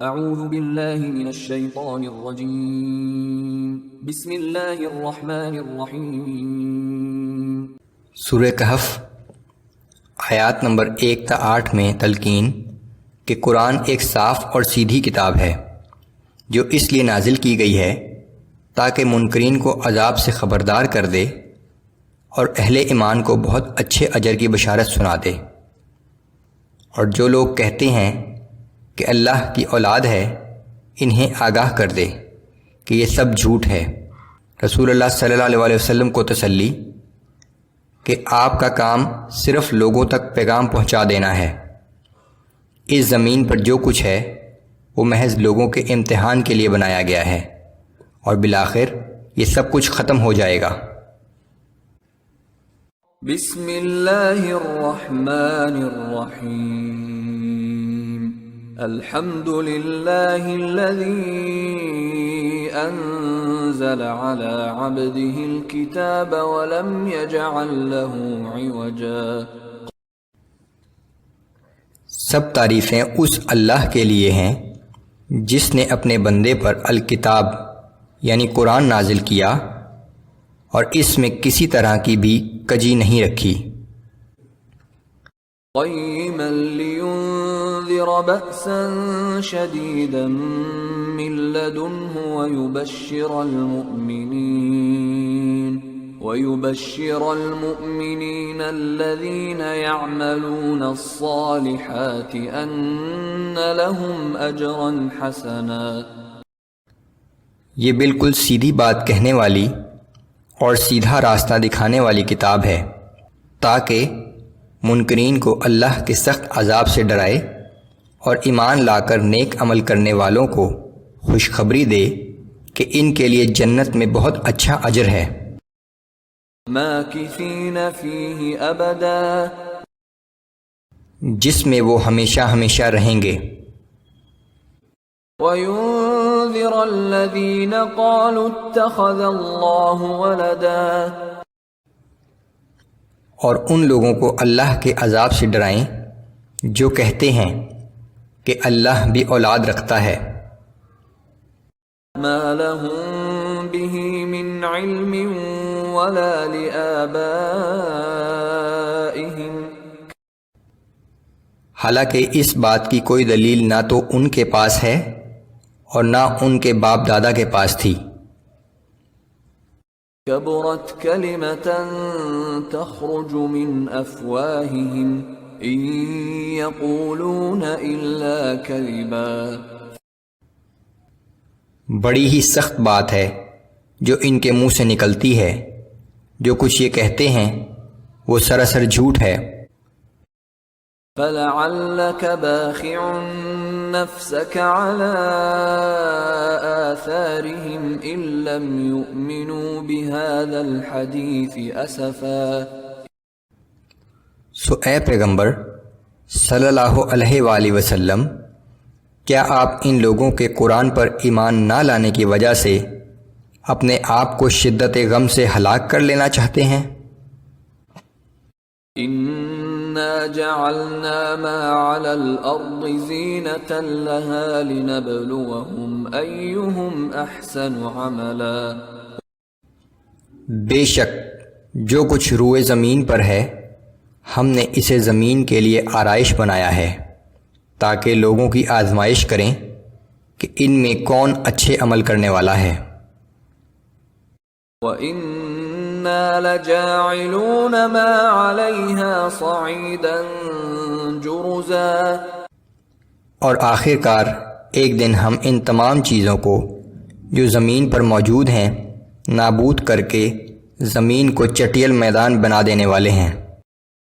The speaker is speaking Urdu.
اعوذ باللہ من الشیطان الرجیم بسم اللہ الرحمن الرحیم۔ سورہ کہف آیات نمبر 1 تا 8 میں تلقین کہ قرآن ایک صاف اور سیدھی کتاب ہے جو اس لیے نازل کی گئی ہے تاکہ منکرین کو عذاب سے خبردار کر دے اور اہل ایمان کو بہت اچھے اجر کی بشارت سنا دے، اور جو لوگ کہتے ہیں کہ اللہ کی اولاد ہے انہیں آگاہ کر دے کہ یہ سب جھوٹ ہے۔ رسول اللہ صلی اللہ علیہ وسلم کو تسلی کہ آپ کا کام صرف لوگوں تک پیغام پہنچا دینا ہے۔ اس زمین پر جو کچھ ہے وہ محض لوگوں کے امتحان کے لیے بنایا گیا ہے، اور بالآخر یہ سب کچھ ختم ہو جائے گا۔ بسم اللہ الرحمن الرحیم۔ الحمد للہ الذی انزل علی عبده الکتاب ولم یجعل له عوجا۔ سب تعریفیں اس اللہ کے لیے ہیں جس نے اپنے بندے پر الکتاب یعنی قرآن نازل کیا اور اس میں کسی طرح کی بھی کجی نہیں رکھی۔ قیما لینذر بأسا شدیدا من لدنہ ویبشر المؤمنین الذین یعملون الصالحات ان لهم اجرا حسنا۔ یہ بالکل سیدھی بات کہنے والی اور سیدھا راستہ دکھانے والی کتاب ہے تاکہ منکرین کو اللہ کے سخت عذاب سے ڈرائے اور ایمان لا کر نیک عمل کرنے والوں کو خوشخبری دے کہ ان کے لیے جنت میں بہت اچھا اجر ہے۔ ماکثین فیہ ابدا، جس میں وہ ہمیشہ ہمیشہ رہیں گے۔ وَيُنذِرَ الَّذِينَ قَالُوا اتَّخَذَ اللَّهُ وَلَدًا، اور ان لوگوں کو اللہ کے عذاب سے ڈرائیں جو کہتے ہیں کہ اللہ بھی اولاد رکھتا ہے۔ مَا لَهُم بِهِ مِنْ عِلْمٍ وَلَا لِآبَائِهِمْ، حالانکہ اس بات کی کوئی دلیل نہ تو ان کے پاس ہے اور نہ ان کے باپ دادا کے پاس تھی۔ كبرت كلمة تخرج من أفواههم إن يقولون إلا كذبا، بڑی ہی سخت بات ہے جو ان کے منہ سے نکلتی ہے، جو کچھ یہ کہتے ہیں وہ سراسر جھوٹ ہے۔ فَلَعَلَّكَ بَاخِعٌ نَفْسَكَ عَلَىٰ آثَارِهِمْ إِن لَّمْ يُؤْمِنُوا بِهَذَا الْحَدِيثِ أَسَفًا۔ سو اے پیغمبر صلی اللہ علیہ وآلہ وسلم، کیا آپ ان لوگوں کے قرآن پر ایمان نہ لانے کی وجہ سے اپنے آپ کو شدت غم سے ہلاک کر لینا چاہتے ہیں؟ إِنَّا جَعَلْنَا مَا عَلَى الْأَرْضِ زِينَةً لَهَا لِنَبْلُوَهُمْ أَيُّهُمْ أَحْسَنُ عَمَلًا۔ بے شک جو کچھ روئے زمین پر ہے ہم نے اسے زمین کے لیے آرائش بنایا ہے تاکہ لوگوں کی آزمائش کریں کہ ان میں کون اچھے عمل کرنے والا ہے۔ وَإِنَّا لَجَاعِلُونَ مَا عَلَيْهَا صَعِيدًا جُرُزًا، اور آخر کار ایک دن ہم ان تمام چیزوں کو جو زمین پر موجود ہیں نابود کر کے زمین کو چٹیل میدان بنا دینے والے ہیں۔